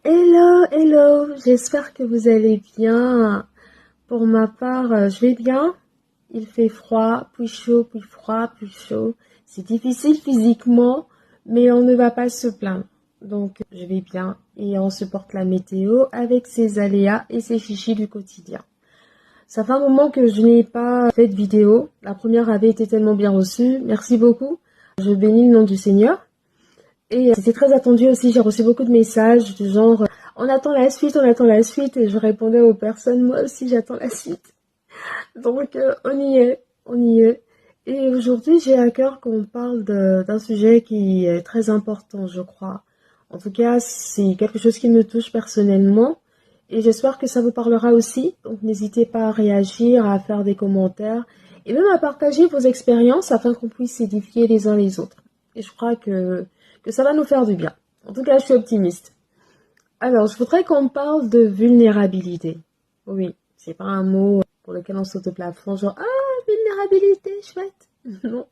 Hello, hello, j'espère que vous allez bien. Pour ma part, je vais bien. Il fait froid, puis chaud, puis froid, puis chaud. C'est difficile physiquement, mais on ne va pas se plaindre. Donc, je vais bien et on supporte la météo avec ses aléas et ses chichis du quotidien. Ça fait un moment que je n'ai pas fait de vidéo. La première avait été tellement bien reçue. Merci beaucoup. Je bénis le nom du Seigneur. Et c'était très attendu aussi, j'ai reçu beaucoup de messages du genre on attend la suite, on attend la suite, et je répondais aux personnes moi aussi j'attends la suite. Donc on y est, on y est. Et aujourd'hui j'ai à cœur qu'on parle d'un sujet qui est très important, je crois. En tout cas, c'est quelque chose qui me touche personnellement et j'espère que ça vous parlera aussi. Donc n'hésitez pas à réagir, à faire des commentaires et même à partager vos expériences afin qu'on puisse s'édifier les uns les autres. Et je crois que ça va nous faire du bien. En tout cas, je suis optimiste. Alors, je voudrais qu'on parle de vulnérabilité. Oui, c'est pas un mot pour lequel on saute au plafond, genre, ah, vulnérabilité, chouette. Non.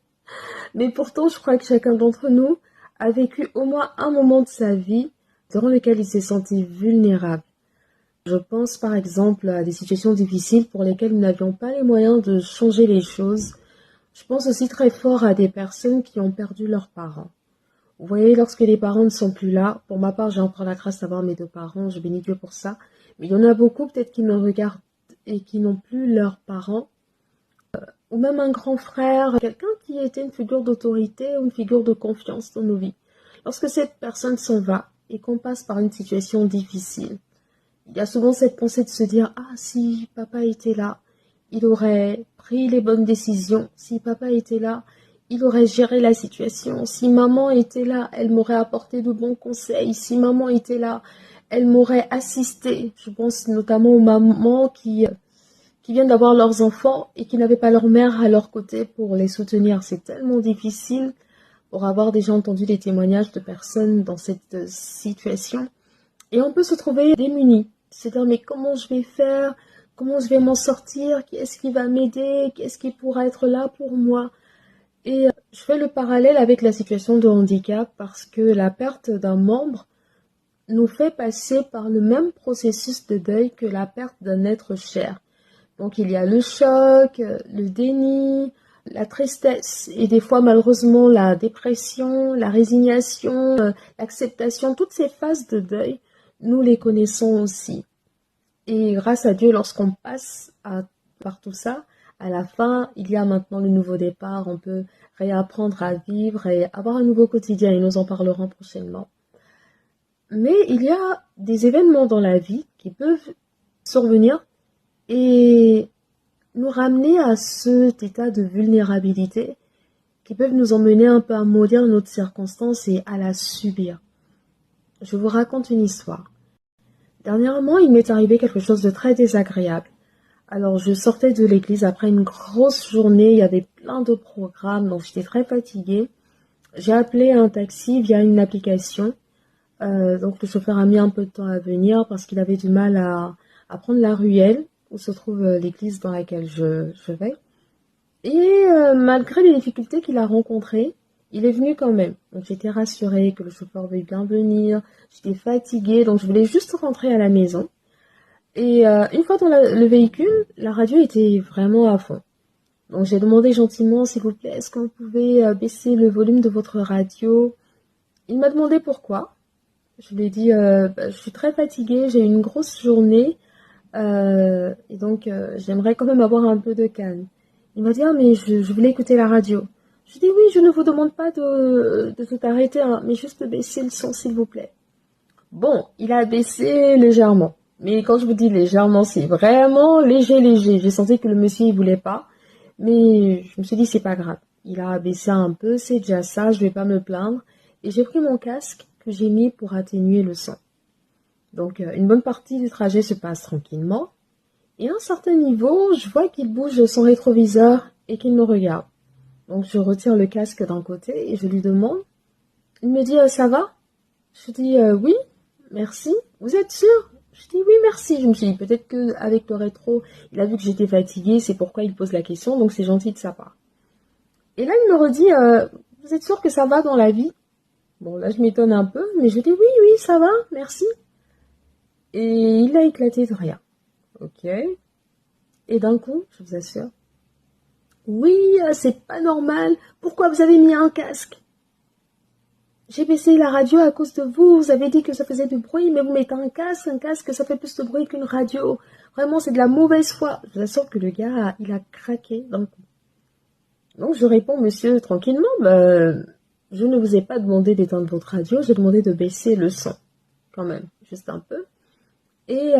Mais pourtant, je crois que chacun d'entre nous a vécu au moins un moment de sa vie durant lequel il s'est senti vulnérable. Je pense par exemple à des situations difficiles pour lesquelles nous n'avions pas les moyens de changer les choses. Je pense aussi très fort à des personnes qui ont perdu leurs parents. Vous voyez, lorsque les parents ne sont plus là, pour ma part, j'ai encore la grâce d'avoir mes deux parents, je bénis Dieu pour ça. Mais il y en a beaucoup peut-être qui me regardent et qui n'ont plus leurs parents, ou même un grand frère, quelqu'un qui était une figure d'autorité ou une figure de confiance dans nos vies. Lorsque cette personne s'en va et qu'on passe par une situation difficile, il y a souvent cette pensée de se dire, ah, si papa était là, il aurait pris les bonnes décisions. Si papa était là, il aurait géré la situation. Si maman était là, elle m'aurait apporté de bons conseils. Si maman était là, elle m'aurait assisté. Je pense notamment aux mamans qui viennent d'avoir leurs enfants et qui n'avaient pas leur mère à leur côté pour les soutenir. C'est tellement difficile pour avoir déjà entendu des témoignages de personnes dans cette situation. Et on peut se trouver démuni. Se dire, mais comment je vais faire? Comment je vais m'en sortir? Qui est-ce qui va m'aider? Qui est-ce qui pourra être là pour moi? Et je fais le parallèle avec la situation de handicap parce que la perte d'un membre nous fait passer par le même processus de deuil que la perte d'un être cher. Donc il y a le choc, le déni, la tristesse et des fois malheureusement la dépression, la résignation, l'acceptation, toutes ces phases de deuil, nous les connaissons aussi. Et grâce à Dieu, lorsqu'on passe par tout ça, à la fin, il y a maintenant le nouveau départ, on peut réapprendre à vivre et avoir un nouveau quotidien et nous en parlerons prochainement. Mais il y a des événements dans la vie qui peuvent survenir et nous ramener à cet état de vulnérabilité qui peuvent nous emmener un peu à maudire notre circonstance et à la subir. Je vous raconte une histoire. Dernièrement, il m'est arrivé quelque chose de très désagréable. Alors, je sortais de l'église après une grosse journée, il y avait plein de programmes, donc j'étais très fatiguée. J'ai appelé un taxi via une application. Donc, le chauffeur a mis un peu de temps à venir parce qu'il avait du mal à prendre la ruelle où se trouve l'église dans laquelle je vais. Et malgré les difficultés qu'il a rencontrées, il est venu quand même. Donc j'étais rassurée que le chauffeur veuille bien venir. J'étais fatiguée, donc je voulais juste rentrer à la maison. Et une fois dans le véhicule, la radio était vraiment à fond. Donc j'ai demandé gentiment, s'il vous plaît, est-ce que vous pouvez baisser le volume de votre radio? Il m'a demandé pourquoi. Je lui ai dit, je suis très fatiguée, j'ai eu une grosse journée. Et donc j'aimerais quand même avoir un peu de calme. Il m'a dit, ah, mais je voulais écouter la radio. Je dis, oui, je ne vous demande pas de tout arrêter, hein, mais juste de baisser le son, s'il vous plaît. Bon, il a baissé légèrement. Mais quand je vous dis légèrement, c'est vraiment léger, léger. J'ai senti que le monsieur, il voulait pas. Mais je me suis dit, c'est pas grave. Il a baissé un peu, c'est déjà ça, je vais pas me plaindre. Et j'ai pris mon casque que j'ai mis pour atténuer le son. Donc, une bonne partie du trajet se passe tranquillement. Et à un certain niveau, je vois qu'il bouge son rétroviseur et qu'il me regarde. Donc je retire le casque d'un côté et je lui demande. Il me dit ça va? Je dis oui, merci. Vous êtes sûr? Je dis oui, merci. Je me suis dit peut-être que avec le rétro, il a vu que j'étais fatiguée, c'est pourquoi il pose la question, donc c'est gentil de sa part. Et là, il me redit vous êtes sûr que ça va dans la vie? Bon, là, je m'étonne un peu, mais je dis oui, oui, ça va, merci. Et il a éclaté de rire. Ok. Et d'un coup, je vous assure, oui, c'est pas normal. Pourquoi vous avez mis un casque? J'ai baissé la radio à cause de vous. Vous avez dit que ça faisait du bruit, mais vous mettez un casque, ça fait plus de bruit qu'une radio. Vraiment, c'est de la mauvaise foi. Je vous assure que le gars, il a craqué d'un coup. Donc, je réponds, monsieur, tranquillement, je ne vous ai pas demandé d'éteindre votre radio, j'ai demandé de baisser le son, quand même, juste un peu. Et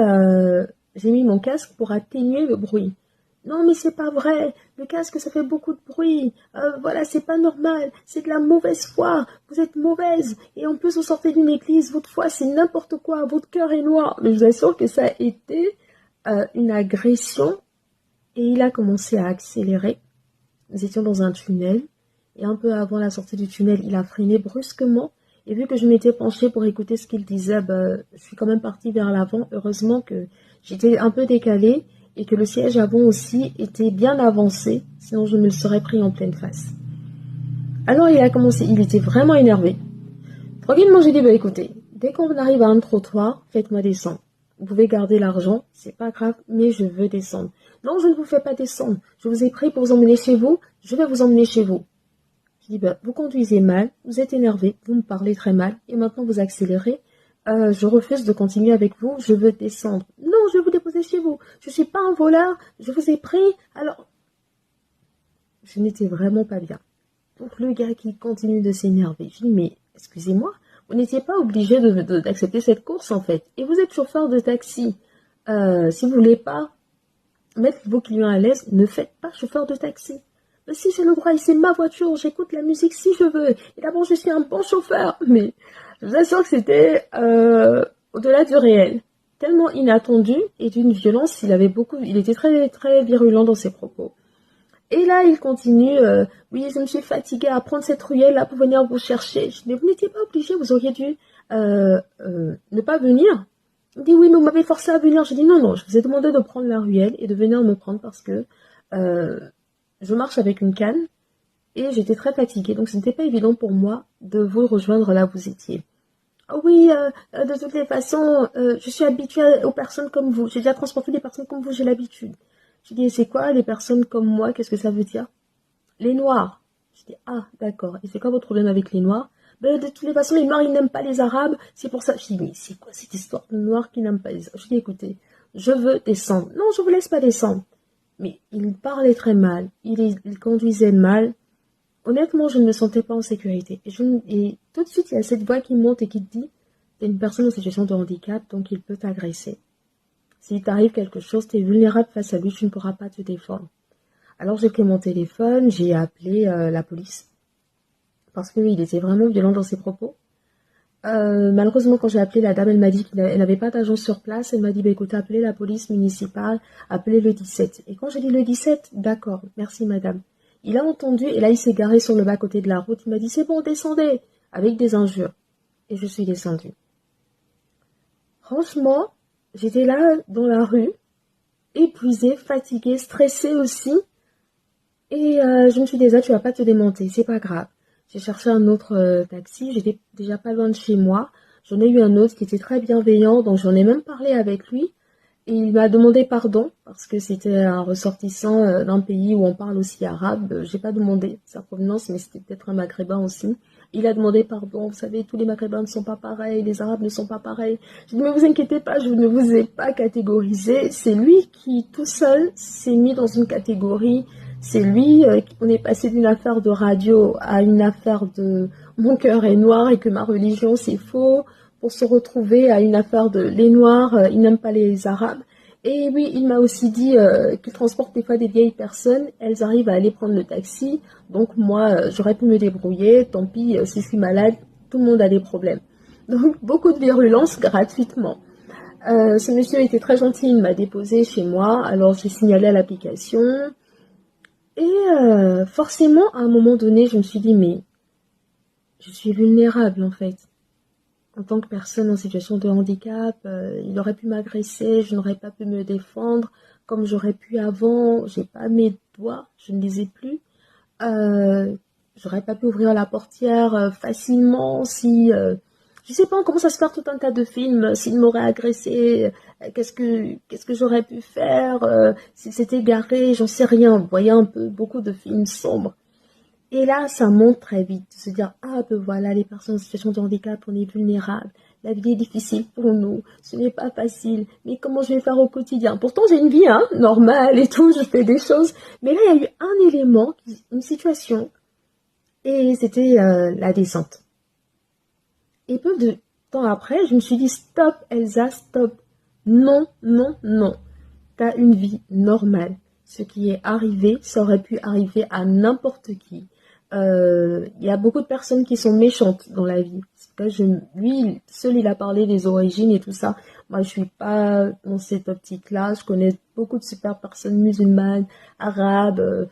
j'ai mis mon casque pour atténuer le bruit. Non, mais c'est pas vrai. Le casque, ça fait beaucoup de bruit. Voilà, c'est pas normal. C'est de la mauvaise foi. Vous êtes mauvaise. Et en plus, vous sortez d'une église. Votre foi, c'est n'importe quoi. Votre cœur est noir. Mais je vous assure que ça a été une agression. Et il a commencé à accélérer. Nous étions dans un tunnel. Et un peu avant la sortie du tunnel, il a freiné brusquement. Et vu que je m'étais penchée pour écouter ce qu'il disait, je suis quand même partie vers l'avant. Heureusement que j'étais un peu décalée et que le siège avant aussi était bien avancé, sinon je me le serais pris en pleine face. Alors il a commencé, il était vraiment énervé. Tranquillement, j'ai dit, écoutez, dès qu'on arrive à un trottoir, faites-moi descendre. Vous pouvez garder l'argent, c'est pas grave, mais je veux descendre. Non, je ne vous fais pas descendre. Je vous ai pris pour vous emmener chez vous, je vais vous emmener chez vous. Je dis, vous conduisez mal, vous êtes énervé, vous me parlez très mal, et maintenant vous accélérez. Je refuse de continuer avec vous, je veux descendre. Non, je vais vous déposer chez vous. Je ne suis pas un voleur, je vous ai pris, alors... Je n'étais vraiment pas bien. Donc le gars qui continue de s'énerver, je dis, mais excusez-moi, vous n'étiez pas obligé d'accepter cette course en fait. Et vous êtes chauffeur de taxi. Si vous voulez pas mettre vos clients à l'aise, ne faites pas chauffeur de taxi. Mais si j'ai le droit et c'est ma voiture, j'écoute la musique si je veux. Et d'abord, je suis un bon chauffeur. Mais je vous assure que c'était au-delà du réel. Tellement inattendu et d'une violence, il était très, très virulent dans ses propos. Et là, il continue, oui, je me suis fatiguée à prendre cette ruelle-là pour venir vous chercher. Je dis, mais vous n'étiez pas obligé, vous auriez dû ne pas venir. Il dit, oui, mais vous m'avez forcé à venir. Je dis, non, non, je vous ai demandé de prendre la ruelle et de venir me prendre parce que je marche avec une canne et j'étais très fatiguée. Donc, ce n'était pas évident pour moi de vous rejoindre là où vous étiez. Oh oui, de toutes les façons, je suis habituée aux personnes comme vous. J'ai déjà transporté des personnes comme vous, j'ai l'habitude. Je dis, c'est quoi les personnes comme moi? Qu'est-ce que ça veut dire? Les Noirs. Je dis, ah, d'accord. Et c'est quoi votre problème avec les Noirs? De toutes les façons, les Noirs, ils n'aiment pas les Arabes. C'est pour ça. Je dis, mais c'est quoi cette histoire de Noirs qui n'aiment pas les Arabes? Je dis, écoutez, je veux descendre. Non, je vous laisse pas descendre. Mais il parlait très mal. Il conduisait mal. Honnêtement, je ne me sentais pas en sécurité. Et tout de suite, il y a cette voix qui monte et qui te dit, t'es une personne en situation de handicap, donc il peut t'agresser. S'il t'arrive quelque chose, tu es vulnérable face à lui, tu ne pourras pas te défendre. Alors j'ai pris mon téléphone, j'ai appelé la police. Parce qu'il était vraiment violent dans ses propos. Malheureusement, quand j'ai appelé la dame, elle m'a dit qu'elle n'avait pas d'agent sur place. Elle m'a dit, écoutez, appelez la police municipale, appelez le 17. Et quand j'ai dit le 17, d'accord, merci madame. Il a entendu et là il s'est garé sur le bas-côté de la route. Il m'a dit, c'est bon, descendez, avec des injures. Et je suis descendue. Franchement, j'étais là dans la rue, épuisée, fatiguée, stressée aussi. Et je me suis dit, tu vas pas te démonter, c'est pas grave. J'ai cherché un autre taxi, j'étais déjà pas loin de chez moi. J'en ai eu un autre qui était très bienveillant, donc j'en ai même parlé avec lui. Et il m'a demandé pardon, parce que c'était un ressortissant d'un pays où on parle aussi arabe. J'ai pas demandé sa provenance, mais c'était peut-être un maghrébin aussi. Il a demandé pardon. Vous savez, tous les maghrébins ne sont pas pareils, les arabes ne sont pas pareils. J'ai dit, mais vous inquiétez pas, je ne vous ai pas catégorisé. C'est lui qui, tout seul, s'est mis dans une catégorie. C'est lui, on est passé d'une affaire de radio à une affaire de mon cœur est noir et que ma religion c'est faux, pour se retrouver à une affaire de les noirs, ils n'aiment pas les arabes. Et oui, il m'a aussi dit qu'il transporte des fois des vieilles personnes, elles arrivent à aller prendre le taxi, donc moi j'aurais pu me débrouiller, tant pis, si je suis malade, tout le monde a des problèmes. Donc beaucoup de virulence gratuitement. Ce monsieur était très gentil, il m'a déposé chez moi, alors j'ai signalé à l'application. Et forcément, à un moment donné, je me suis dit, mais je suis vulnérable en fait. En tant que personne en situation de handicap, il aurait pu m'agresser, je n'aurais pas pu me défendre comme j'aurais pu avant. J'ai pas mes doigts, je ne les ai plus. J'aurais pas pu ouvrir la portière facilement si Je sais pas, on commence à se faire tout un tas de films. S'il m'aurait agressé, qu'est-ce que j'aurais pu faire, s'il s'était garé, j'en sais rien. Vous voyez un peu beaucoup de films sombres. Et là, ça monte très vite, de se dire, ah ben voilà, les personnes en situation de handicap, on est vulnérables, la vie est difficile pour nous, ce n'est pas facile, mais comment je vais faire au quotidien? Pourtant, j'ai une vie, hein, normale et tout, je fais des choses, mais là, il y a eu un élément, une situation, et c'était la descente. Et peu de temps après, je me suis dit, stop Elsa, stop, non, non, non, t'as une vie normale. Ce qui est arrivé, ça aurait pu arriver à n'importe qui. Il y a beaucoup de personnes qui sont méchantes dans la vie. Lui, seul il a parlé des origines et tout ça. Moi, je suis pas dans cette optique-là. Je connais beaucoup de super personnes musulmanes, arabes.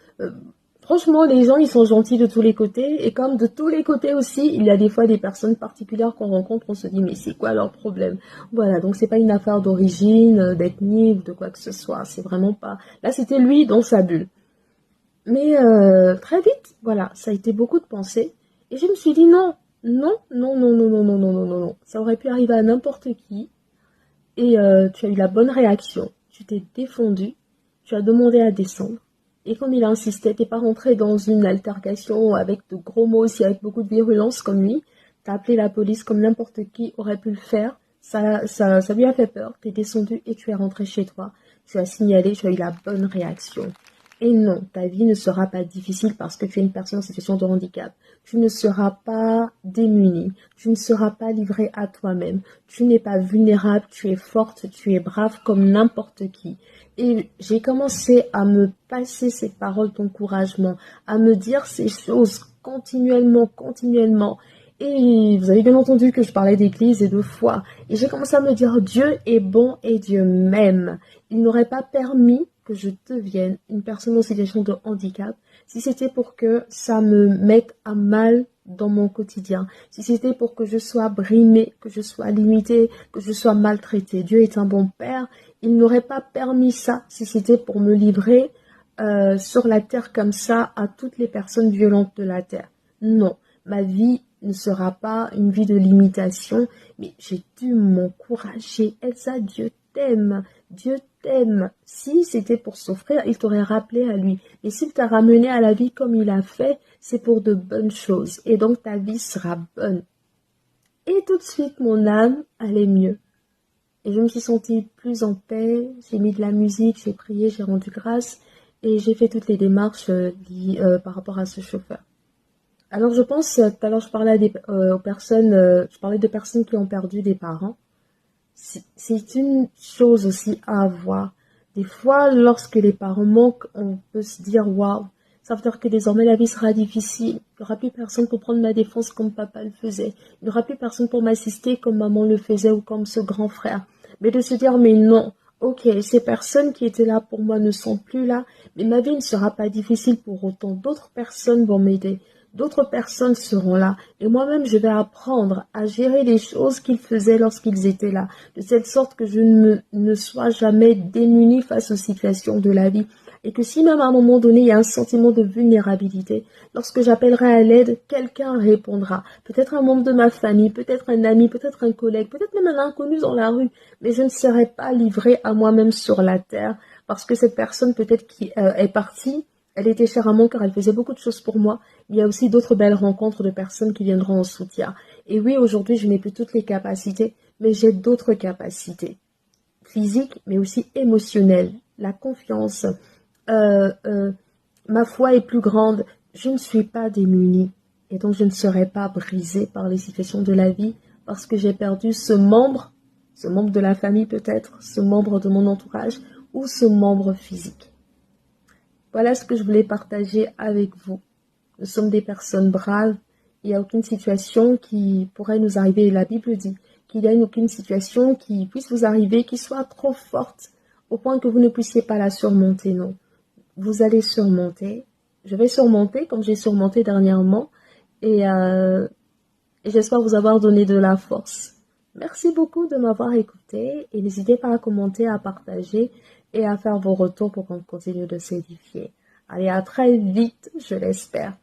Franchement, les gens, ils sont gentils de tous les côtés. Et comme de tous les côtés aussi, il y a des fois des personnes particulières qu'on rencontre, on se dit, mais c'est quoi leur problème? Voilà, donc c'est pas une affaire d'origine, d'ethnie ou de quoi que ce soit. C'est vraiment pas... Là, c'était lui dans sa bulle. Mais très vite, voilà, ça a été beaucoup de pensées. Et je me suis dit, non, non, non, non, non, non, non, non, non, non, non. Ça aurait pu arriver à n'importe qui. Et tu as eu la bonne réaction. Tu t'es défendu. Tu as demandé à descendre. Et comme il a insisté, t'es pas rentré dans une altercation avec de gros mots aussi, avec beaucoup de virulence comme lui. T'as appelé la police comme n'importe qui aurait pu le faire. Ça lui a fait peur. T'es descendu et tu es rentré chez toi. Tu as signalé, tu as eu la bonne réaction. Et non, ta vie ne sera pas difficile parce que tu es une personne en situation de handicap. Tu ne seras pas démunie. Tu ne seras pas livré à toi-même. Tu n'es pas vulnérable. Tu es forte. Tu es brave comme n'importe qui. Et j'ai commencé à me passer ces paroles d'encouragement, à me dire ces choses continuellement, continuellement. Et vous avez bien entendu que je parlais d'église et de foi. Et j'ai commencé à me dire, Dieu est bon et Dieu m'aime. Il n'aurait pas permis que je devienne une personne en situation de handicap si c'était pour que ça me mette à mal dans mon quotidien, si c'était pour que je sois brimée, que je sois limitée, que je sois maltraitée. Dieu est un bon père. Il n'aurait pas permis ça si c'était pour me livrer sur la terre comme ça à toutes les personnes violentes de la terre. Non, ma vie ne sera pas une vie de limitation, mais j'ai dû m'encourager. Elsa, Dieu t'aime, Dieu t'aime. Si c'était pour souffrir, il t'aurait rappelé à lui. Et s'il t'a ramené à la vie comme il a fait, c'est pour de bonnes choses. Et donc ta vie sera bonne. Et tout de suite, mon âme allait mieux. Et je me suis sentie plus en paix. J'ai mis de la musique, j'ai prié, j'ai rendu grâce. Et j'ai fait toutes les démarches par rapport à ce chauffeur. Alors je pense, tout à l'heure je parlais aux personnes, je parlais de personnes qui ont perdu des parents. C'est une chose aussi à avoir. Des fois, lorsque les parents manquent, on peut se dire, waouh, ça veut dire que désormais la vie sera difficile. Il n'y aura plus personne pour prendre ma défense comme papa le faisait. Il n'y aura plus personne pour m'assister comme maman le faisait ou comme ce grand frère. Mais de se dire, mais non, ok, ces personnes qui étaient là pour moi ne sont plus là, mais ma vie ne sera pas difficile pour autant. D'autres personnes vont m'aider. D'autres personnes seront là. Et moi-même, je vais apprendre à gérer les choses qu'ils faisaient lorsqu'ils étaient là. De cette sorte que je ne sois jamais démunie face aux situations de la vie. Et que si même à un moment donné, il y a un sentiment de vulnérabilité, lorsque j'appellerai à l'aide, quelqu'un répondra. Peut-être un membre de ma famille, peut-être un ami, peut-être un collègue, peut-être même un inconnu dans la rue. Mais je ne serai pas livrée à moi-même sur la terre parce que cette personne peut-être qui est partie, elle était chère à mon cœur, elle faisait beaucoup de choses pour moi. Il y a aussi d'autres belles rencontres de personnes qui viendront en soutien. Et oui, aujourd'hui, je n'ai plus toutes les capacités, mais j'ai d'autres capacités. Physiques, mais aussi émotionnelles. La confiance, ma foi est plus grande. Je ne suis pas démunie. Et donc, je ne serai pas brisée par les situations de la vie parce que j'ai perdu ce membre de la famille peut-être, ce membre de mon entourage ou ce membre physique. Voilà ce que je voulais partager avec vous. Nous sommes des personnes braves. Il n'y a aucune situation qui pourrait nous arriver. La Bible dit qu'il n'y a aucune situation qui puisse vous arriver, qui soit trop forte au point que vous ne puissiez pas la surmonter. Non, vous allez surmonter. Je vais surmonter comme j'ai surmonté dernièrement. Et j'espère vous avoir donné de la force. Merci beaucoup de m'avoir écouté et n'hésitez pas à commenter, à partager et à faire vos retours pour qu'on continue de s'édifier. Allez, à très vite, je l'espère.